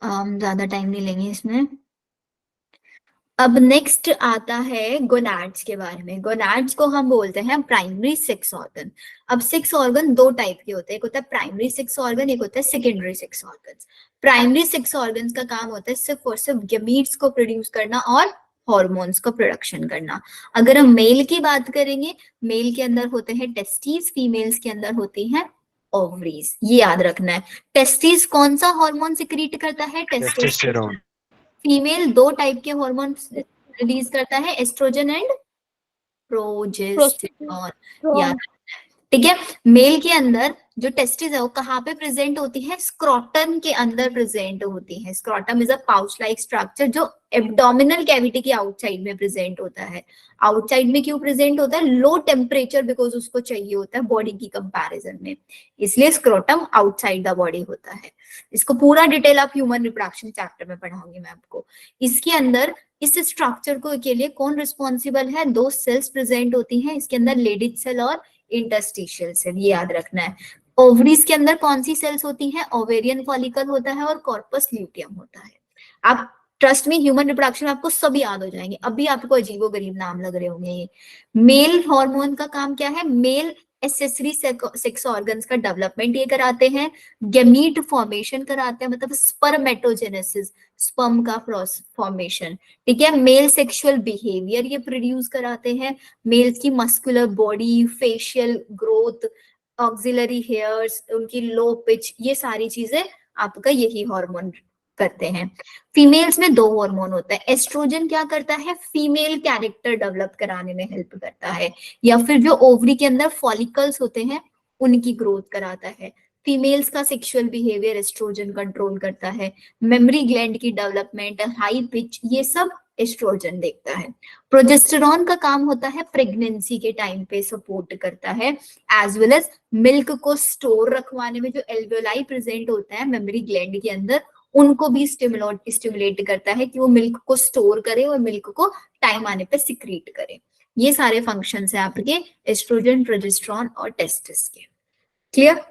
ज्यादा टाइम नहीं लेंगे इसमें। अब नेक्स्ट आता है गोनाड्स के बारे में। गोनाड्स को हम बोलते हैं प्राइमरी सेक्स ऑर्गन। अब सेक्स ऑर्गन दो टाइप के होते हैं, एक होता है प्राइमरी सेक्स ऑर्गन, एक होता है secondary sex organ. Primary sex organ का काम होता है सिर्फ और सिर्फ गैमीट्स को प्रोड्यूस करना और हॉर्मोन्स को प्रोडक्शन करना। अगर हम मेल की बात करेंगे, मेल के अंदर होते हैं टेस्टिस, फीमेल्स के अंदर होती हैं ओवरीज। ये याद रखना है। टेस्टिस कौन सा हार्मोन सिक्रीट करता है? टेस्टोस्टेरोन। फीमेल दो टाइप के हार्मोन रिलीज करता है, एस्ट्रोजन एंड प्रोजेस्टेरॉन। याद, ठीक है। मेल के अंदर जो टेस्टिस है वो कहाँ पे प्रेजेंट होती है? स्क्रोटम के अंदर प्रेजेंट होती है। Scrotum is a pouch like structure जो एब्डोमिनल कैविटी के आउटसाइड में प्रेजेंट होता है। आउटसाइड में क्यों प्रेजेंट होता है? लो टेम्परेचर बिकॉज उसको चाहिए होता है बॉडी की कंपैरिजन में, इसलिए स्क्रोटम आउटसाइड द बॉडी होता है। इसको पूरा डिटेल आप ह्यूमन रिप्रोडक्शन चैप्टर में पढ़ाऊंगी मैं आपको। इसके अंदर इस स्ट्रक्चर को के लिए कौन रिस्पॉन्सिबल है? दो सेल्स प्रेजेंट होती हैं इसके अंदर, लेडिज सेल और इंटरस्टिशियल सेल। ये याद रखना है। ओवरीज के अंदर कौन सी सेल्स होती हैं? ओवेरियन फॉलिकल होता है और कॉर्पस ल्यूटियम होता है। आप ट्रस्ट में, ह्यूमन रिप्रोडक्शन में आपको सब याद हो जाएंगे। अभी आपको अजीबो गरीब नाम लग रहे होंगे ये। मेल हार्मोन का काम क्या है? मेल एसेसरी सेक्स ऑर्गन्स का डेवलपमेंट ये कराते हैं, गैमीट फॉर्मेशन कराते हैं, मतलब स्पर्मेटोजेनेसिस, स्पर्म का फॉर्मेशन, ठीक है। मेल सेक्सुअल बिहेवियर ये प्रोड्यूस कराते हैं, मेल्स की muscular body, facial growth, auxiliary hairs, उनकी लो पिच, ये सारी चीजें आपका यही हार्मोन करते हैं। फीमेल्स में दो हार्मोन होता है। एस्ट्रोजन क्या करता है? फीमेल कैरेक्टर डेवलप कराने में हेल्प करता है, या फिर जो ओवरी के अंदर फॉलिकल्स होते हैं उनकी ग्रोथ कराता है। फीमेल्स का सेक्सुअल बिहेवियर एस्ट्रोजन कंट्रोल करता है। मेमोरी ग्लैंड की डेवलपमेंट, हाई पिच, ये सब एस्ट्रोजन देखता है। प्रोजेस्टेरॉन का काम होता है प्रेगनेंसी के टाइम पे सपोर्ट करता है, एज वेल एज मिल्क को स्टोर रखवाने में जो एल्वेओलाई प्रेजेंट होता है मेमोरी ग्लैंड के अंदर, उनको भी स्टिमुलेट करता है कि वो मिल्क को स्टोर करे और मिल्क को टाइम आने पे सिक्रीट करे। ये सारे फंक्शंस है आपके एस्ट्रोजन, प्रोजेस्टेरॉन और टेस्टिस के। क्लियर?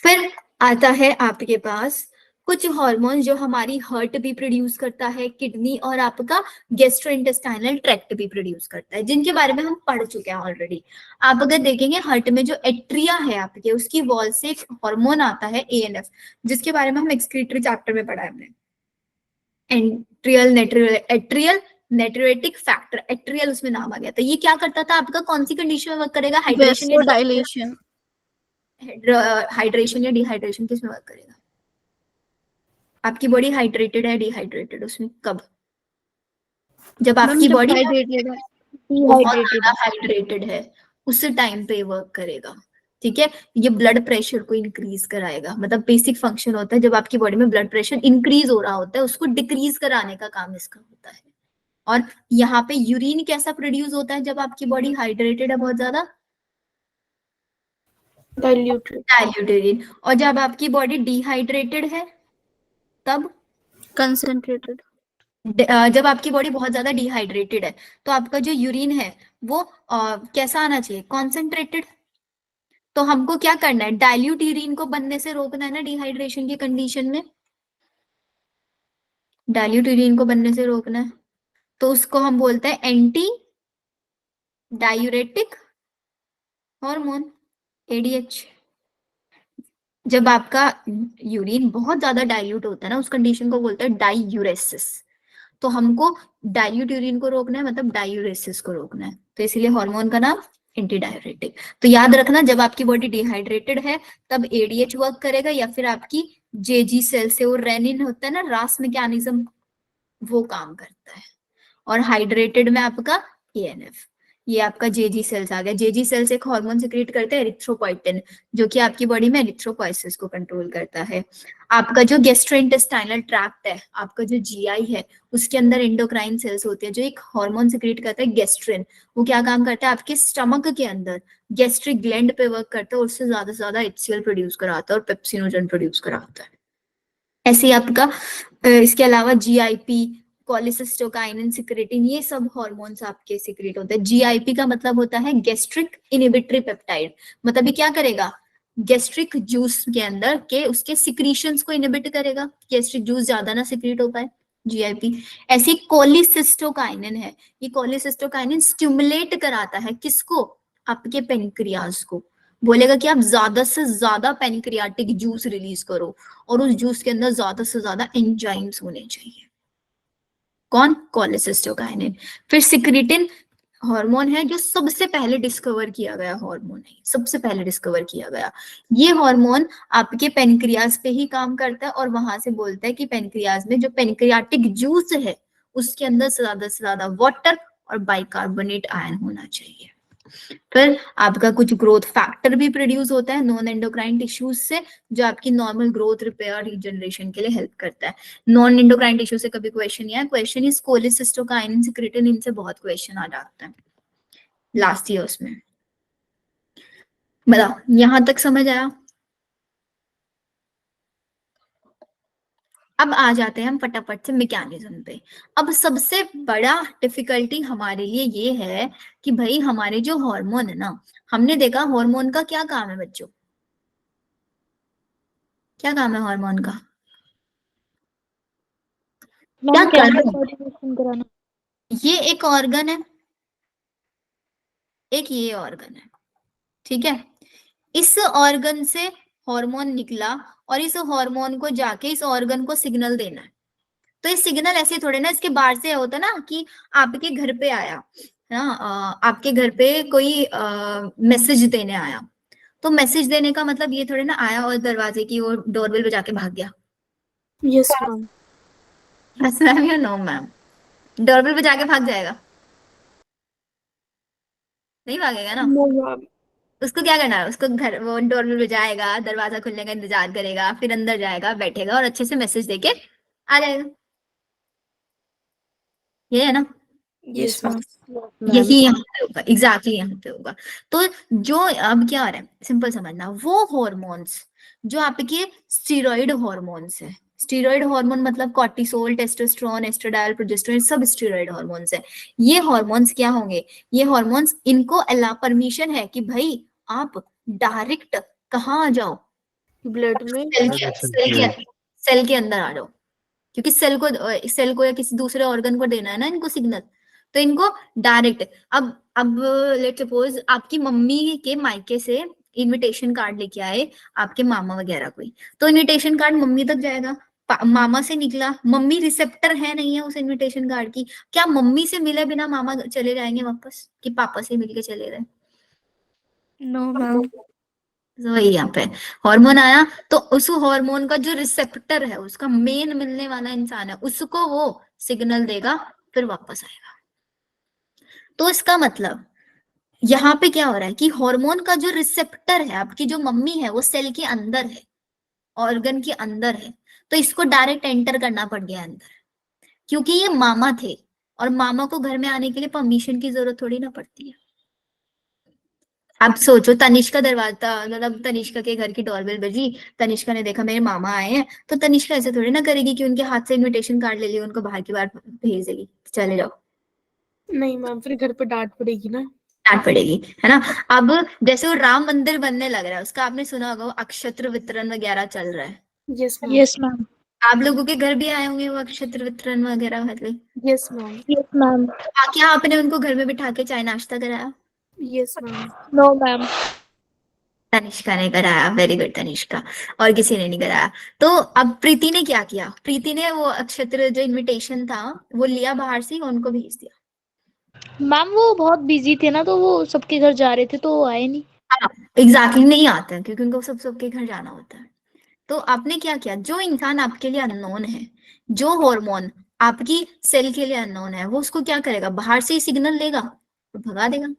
फिर आता है आपके पास कुछ हार्मोन जो हमारी हार्ट भी प्रोड्यूस करता है, किडनी और आपका गैस्ट्रोइंटेस्टाइनल ट्रैक्ट भी प्रोड्यूस करता है, जिनके बारे में हम पढ़ चुके हैं ऑलरेडी। आप अगर देखेंगे हार्ट में जो एट्रिया है आपके, उसकी वॉल से एक हार्मोन आता है एएनएफ, जिसके बारे में हम एक्सक्रीटरी चैप्टर में पढ़ा है हमने। एट्रियल नेट्रियोटिक फैक्टर, एट्रियल उसमें नाम आ गया था। ये क्या करता था आपका? कौन सी कंडीशन में वर्क करेगा? हाइड्रेशन या डिहाइड्रेशन, किस में वर्क करेगा? आपकी बॉडी हाइड्रेटेड है, डिहाइड्रेटेड, उसमें कब? जब आपकी बॉडी बहुत ज्यादा हाइड्रेटेड है उस टाइम पे वर्क करेगा, ठीक है। ये ब्लड प्रेशर को इंक्रीज कराएगा, मतलब बेसिक फंक्शन होता है जब आपकी बॉडी में ब्लड प्रेशर इंक्रीज हो रहा होता है उसको डिक्रीज कराने का काम इसका होता है। और यहाँ पे यूरिन कैसा प्रोड्यूस होता है जब आपकी बॉडी हाइड्रेटेड है बहुत ज्यादा? Diluted urine. और जब आपकी बॉडी डिहाइड्रेटेड है तब? कंसंट्रेटेड। जब आपकी बॉडी बहुत ज्यादा डिहाइड्रेटेड है तो आपका जो यूरिन है वो कैसा आना चाहिए? कॉन्सेंट्रेटेड। तो हमको क्या करना है? डाइल्यूट यूरिन को बनने से रोकना है ना डिहाइड्रेशन की कंडीशन में, डाइल्यूट यूरिन को बनने से रोकना है, तो उसको हम बोलते हैं एंटी डायूरेटिक हार्मोन, एडीएच। जब आपका यूरिन बहुत ज्यादा डाइल्यूट होता है ना, उस कंडीशन को बोलते हैं डाइयूरेसिस। तो हमको डाइल्यूट यूरिन को रोकना है, मतलब डायूरेसिस को रोकना है, तो इसलिए हार्मोन का नाम एंटी डायूरेटिक। तो याद रखना जब आपकी बॉडी डिहाइड्रेटेड है तब एडीएच वर्क करेगा, या फिर आपकी जेजी सेल से वो रेनिन होता है ना, रास मैकेनिज्म, वो काम करता है। और हाइड्रेटेड में आपका एएनएफ। ये आपका जेजी सेल्स आ गया। जेजी सेल्स एक हार्मोन सिक्रीट करते हैं एरिथ्रोपोइटिन, जो कि आपकी बॉडी में एरिथ्रोपोइसिस को कंट्रोल करता है। आपका जो गैस्ट्रोइंटेस्टाइनल ट्रैक्ट है, आपका जो जीआई है, उसके अंदर एंडोक्राइन सेल्स होते हैं जो एक हार्मोन सिक्रीट करता है गैस्ट्रिन। वो क्या काम करता है? आपके स्टमक के अंदर गैस्ट्रिक ग्लैंड पे वर्क करता है और उससे ज्यादा से ज्यादा एचसीएल प्रोड्यूस कराता है और पेप्सिनोजन प्रोड्यूस कराता है। ऐसे ही आपका इसके अलावा जीआईपी, कोलिसिस्टोकाइनिन, सिक्रेटिन, ये सब हार्मोन्स आपके सिक्रेट होते हैं। जीआईपी का मतलब होता है गैस्ट्रिक इनहिबिटरी पेप्टाइड, मतलब ये क्या करेगा? गैस्ट्रिक जूस के अंदर के उसके सिक्रीशंस को इनहिबिट करेगा, गैस्ट्रिक जूस ज्यादा ना सिक्रीट हो पाए। GIP। ऐसी कोलिसिस्टोकाइनिन है, ये कोलिसिस्टोकाइनिन स्टिमुलेट कराता है किसको, आपके पेनक्रियाज को, बोलेगा कि आप ज्यादा से ज्यादा पेनक्रियाटिक जूस रिलीज करो और उस जूस के अंदर ज्यादा से ज्यादा एंजाइम्स होने चाहिए। कौन, कोलिसिस्टोकाइनिन। फिर सिक्रीटिन हार्मोन है जो सबसे पहले डिस्कवर किया गया हार्मोन है, सबसे पहले डिस्कवर किया गया। ये हार्मोन आपके पेनक्रियाज पे ही काम करता है और वहां से बोलता है कि पेनक्रियाज में जो पेनक्रियाटिक जूस है उसके अंदर से ज्यादा वाटर और बाइकार्बोनेट आयन होना चाहिए। फिर आपका कुछ ग्रोथ फैक्टर भी प्रोड्यूस होता है नॉन एंडोक्राइन टिश्यूज से, जो आपकी नॉर्मल ग्रोथ, रिपेयर, रीजनरेशन के लिए हेल्प करता है। नॉन एंडोक्राइन टिश्यू से कभी क्वेश्चन नहीं आया, क्वेश्चन इज कोलिसिस्टोकाइनिन, सिक्रीटिन, इनसे बहुत क्वेश्चन आ जाता है लास्ट ईयर्स में। बताओ यहां तक समझ आया? अब आ जाते हैं हम फटाफट से मैकेनिज्म पे। अब सबसे बड़ा डिफिकल्टी हमारे लिए ये है कि भाई हमारे जो हार्मोन है ना, हमने देखा हार्मोन का क्या काम है बच्चों, क्या काम है हार्मोन का, क्या मैम करना केमिकल है? कोऑर्डिनेशन कराना। ये एक ऑर्गन है, एक ये ऑर्गन है, ठीक है। इस ऑर्गन से हार्मोन निकला और इस हार्मोन को जाके इस ऑर्गन को सिग्नल देना है। तो ये सिग्नल ऐसे थोड़े ना, इसके बाहर से होता ना कि आपके घर पे आया ना, आपके घर पे कोई मैसेज देने आया, तो मैसेज देने का मतलब ये थोड़े ना आया और दरवाजे की ओर डोरबेल बजा के भाग गया। Yes ma'am. यस मैम या नो मैम? डोरबेल बजा के भाग जाएगा? नहीं भागेगा ना। No ma'am. उसको क्या करना है, उसको घर, वो डोरबेल बजाएगा, दरवाजा खुलने का इंतजार करेगा, फिर अंदर जाएगा, बैठेगा और अच्छे से मैसेज देके आ जाएगा। ये है ना, यस मैम। यही यहाँ पे होगा, एग्जैक्टली यहाँ पे होगा। तो जो अब क्या हो रहा है, सिंपल समझना, वो हॉर्मोन्स जो आपके स्टीरॉइड हॉर्मोन्स है, स्टीरॉइड हार्मोन मतलब कॉर्टिसोल, टेस्टोस्टेरोन, एस्ट्राडायल, प्रोजेस्टेरोन, सब स्टीरॉइड हार्मोन्स है। ये हार्मोन्स क्या होंगे, ये हार्मोन्स, इनको अल्लाह परमिशन है कि भाई आप डायरेक्ट कहाँ आ जाओ, ब्लड में। सेल के अंदर आ जाओ, क्योंकि सेल को या किसी दूसरे ऑर्गन को देना है ना इनको सिग्नल, तो इनको डायरेक्ट। अब लेट सपोज आपकी मम्मी के मायके से इनविटेशन कार्ड लेके आए आपके मामा वगैरह कोई, तो इनविटेशन कार्ड मम्मी तक जाएगा, मामा से निकला, मम्मी रिसेप्टर है नहीं है उस इनविटेशन कार्ड की, क्या मम्मी से मिले बिना मामा चले जाएंगे वापस कि पापा से मिलके चले गए? No ma'am. तो वही यहाँ पे हार्मोन आया, तो उस हार्मोन का जो रिसेप्टर है, उसका मेन मिलने वाला इंसान है, उसको वो सिग्नल देगा, फिर वापस आएगा। तो इसका मतलब यहाँ पे क्या हो रहा है कि हार्मोन का जो रिसेप्टर है, आपकी जो मम्मी है, वो सेल के अंदर है, ऑर्गन के अंदर है, तो इसको डायरेक्ट एंटर करना पड़ गया अंदर, क्योंकि ये मामा थे और मामा को घर में आने के लिए परमिशन की जरूरत थोड़ी ना पड़ती है। आप सोचो, तनिष्का दरवाजा, मतलब तनिष्का के घर की डोरबेल बजी, तनिष्का ने देखा मेरे मामा आए हैं, तो तनिष्का ऐसे थोड़ी ना करेगी कि उनके हाथ से इनविटेशन कार्ड ले लिया, उनको बाहर की बार भेज देगी, चले जाओ। नहीं मैम, फिर घर पे डांट पड़ेगी ना। डांट पड़ेगी, है ना। अब जैसे वो राम मंदिर बनने लग रहा है, उसका आपने सुना होगा, वो अक्षत्र वितरण वगैरह चल रहा है, यस मैम। Yes ma'am. आप लोगों के घर भी आए होंगे वो अक्षत्र वितरण वगैरह वाले। Yes ma'am. Yes ma'am. क्या आपने उनको घर में बिठा के चाय नाश्ता कराया? Yes ma'am. No ma'am. Tanishka ने कराया, वेरी गुड तनिष्का, और किसी ने नहीं कराया। तो अब प्रीति ने क्या किया, प्रीति ने वो अक्षत्र जो इनविटेशन था वो लिया बाहर से और उनको भेज दिया। मैम वो बहुत बिजी थे ना, तो वो सबके घर जा रहे थे तो वो आए नहीं। एग्जैक्टली नहीं आता है, क्योंकि उनको सबके घर जाना होता है। तो आपने क्या किया, जो इंसान आपके लिए अननोन है, जो हार्मोन आपकी सेल के लिए अननोन है, वो उसको क्या करेगा, बाहर से ही सिग्नल देगा तो भगा देगा।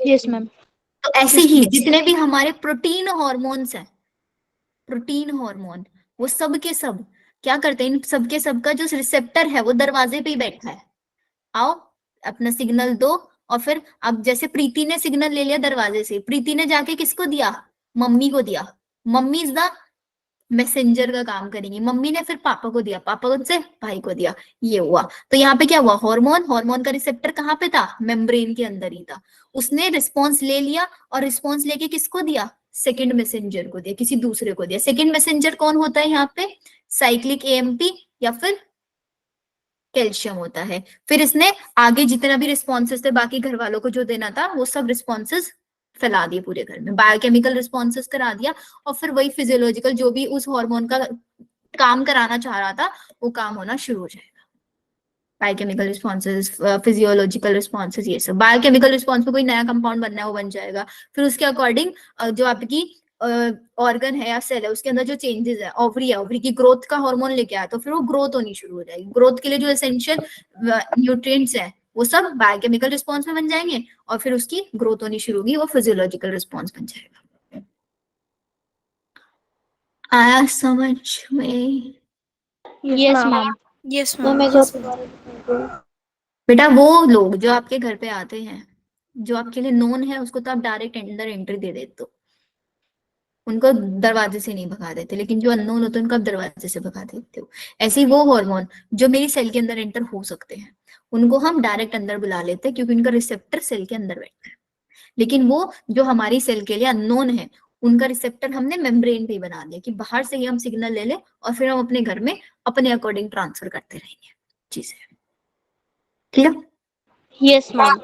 Yes ma'am. तो ऐसे ही जितने भी हमारे प्रोटीन हार्मोन्स हैं, प्रोटीन हार्मोन, वो सब के सब क्या करते हैं, इन सब के सब का जो रिसेप्टर है वो दरवाजे पे ही बैठा है, आओ अपना सिग्नल दो। और फिर अब जैसे प्रीति ने सिग्नल ले लिया दरवाजे से, प्रीति ने जाके किसको दिया, मम्मी को दिया, मम्मी इज द मैसेंजर का काम करेंगी, मम्मी ने फिर पापा को दिया, पापा से भाई को दिया, ये हुआ। तो यहाँ पे क्या हुआ, हार्मोन का रिसेप्टर कहाँ पे था, मेम्ब्रेन के अंदर ही था, उसने रिस्पॉन्स ले लिया और रिस्पॉन्स लेके किसको दिया, सेकंड मैसेंजर को दिया, किसी दूसरे को दिया। सेकंड मैसेंजर कौन होता है यहाँ पे? साइक्लिक एएमपी या फिर कैल्शियम होता है। फिर इसने आगे जितना भी रिस्पॉन्सेस थे बाकी घर वालों को जो देना था वो सब रिस्पॉन्सेस फैला दिए पूरे घर में, बायोकेमिकल रिस्पॉन्सेस करा दिया, और फिर वही फिजियोलॉजिकल जो भी उस हार्मोन का काम कराना चाह रहा था वो काम होना शुरू हो जाएगा। बायोकेमिकल रिस्पॉन्सेस, फिजियोलॉजिकल रिस्पॉन्सेस, ये सब। बायोकेमिकल रिस्पॉन्स में कोई नया कंपाउंड बनना है वो बन जाएगा। फिर उसके अकॉर्डिंग जो आपकी ऑर्गन है या सेल है उसके अंदर जो चेंजेस है, ओवरी है, ओवरी की ग्रोथ का हार्मोन लेके आया तो फिर वो ग्रोथ होनी शुरू हो जाएगी। ग्रोथ के लिए जो एसेंशियल न्यूट्रिएंट्स है वो सब बायोकेमिकल रिस्पॉन्स में बन जाएंगे और फिर उसकी ग्रोथ होनी शुरू होगी, वो फिजियोलॉजिकल रिस्पॉन्स बन जाएगा। आया समझ में? Yes ma'am. Yes ma'am ma'am. एक बार दोबारा बताइए। बेटा वो लोग जो आपके घर पे आते हैं जो आपके लिए नोन है उसको तो आप डायरेक्ट अंदर एंट्री दे देते हो, उनको दरवाजे से नहीं भगा देते, लेकिन जो अननोन होते हैं उनको आप दरवाजे से भगा देते हो। ऐसे ही वो हार्मोन जो मेरी सेल के अंदर एंटर हो सकते हैं उनको हम डायरेक्ट अंदर बुला लेते हैं क्योंकि उनका रिसेप्टर सेल के अंदर बैठता है। लेकिन वो जो हमारी सेल के लिए अननोन है उनका रिसेप्टर हमने मेम्ब्रेन पे ही बना दिया कि बाहर से ही हम सिग्नल ले ले और फिर हम अपने घर में अपने अकॉर्डिंग ट्रांसफर करते रहेंगे चीजें। क्लियर? Yes ma'am.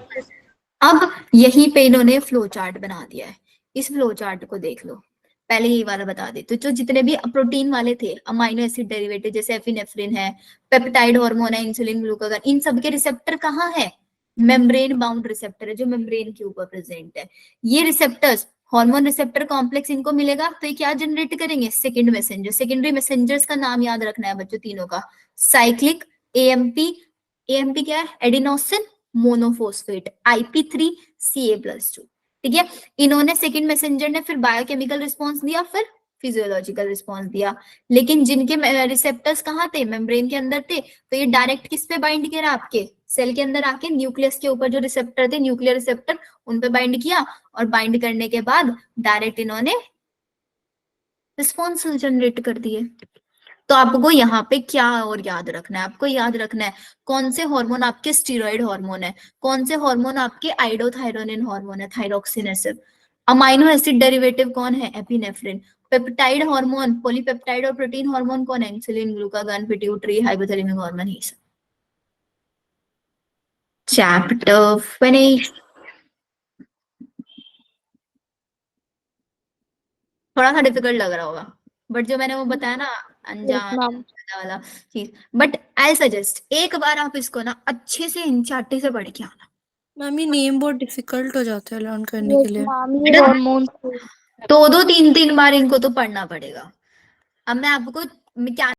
अब यहीं पे इन्होंने फ्लो चार्ट बना दिया है। इस फ्लो चार्ट को देख लो। पहले यही वाला बता दे तो जो जितने भी प्रोटीन वाले थे, अमाइनो एसिड डेरिवेटिव जैसे एपिनेफ्रिन है, पेप्टाइड हार्मोन है, इंसुलिन, ग्लूकागॉन, इन सब के रिसेप्टर कहाँ है? मेम्ब्रेन बाउंड रिसेप्टर है जो मेम्ब्रेन के ऊपर प्रेजेंट है। ये रिसेप्टर्स हार्मोन रिसेप्टर कॉम्प्लेक्स इनको मिलेगा तो ये क्या जनरेट करेंगे? Second messenger. सेकेंडरी मैसेंजर्स का नाम याद रखना है बच्चों तीनों का। साइक्लिक एएमपी, एएमपी क्या है? Adenosine monophosphate, IP3CA+2। ठीक है, इन्होंने सेकंड मैसेंजर ने फिर बायोकेमिकल रिस्पांस दिया, फिर फिजियोलॉजिकल रिस्पांस दिया। लेकिन जिनके रिसेप्टर्स कहाँ थे? मेम्ब्रेन के अंदर थे, तो ये डायरेक्ट किस पे बाइंड किया? आपके सेल के अंदर आके न्यूक्लियस के ऊपर जो रिसेप्टर थे, न्यूक्लियर रिसेप्टर, उन पे बाइंड किया और बाइंड करने के बाद डायरेक्ट इन्होंने रिस्पॉन्स जनरेट कर दिए। तो आपको यहाँ पे क्या और याद रखना है? आपको याद रखना है कौन से हार्मोन आपके स्टीरॉयड हार्मोन है, कौन से हार्मोन आपके आइडोथायरोनिन हार्मोन है, thyroxine acid. Amino acid derivative कौन है? एपिनेफ्रिन। पेप्टाइड हार्मोन, पॉलीपेप्टाइड और प्रोटीन हार्मोन कौन है? Insulin, glucagon, pituitary, hypothalamic hormone. ये सब चैप्टर फिनिश। थोड़ा सा डिफिकल्ट लग रहा होगा बट जो मैंने वो बताया ना अनजान वाला चीज, बट आई सजेस्ट एक बार आप इसको ना अच्छे से एनसीईआरटी से पढ़ के आना। मैम ये नेम बहुत डिफिकल्ट हो जाते हैं लर्न करने के लिए। ये हार्मोन दो दो तीन तीन बार इनको तो पढ़ना पड़ेगा। अब मैं आपको क्या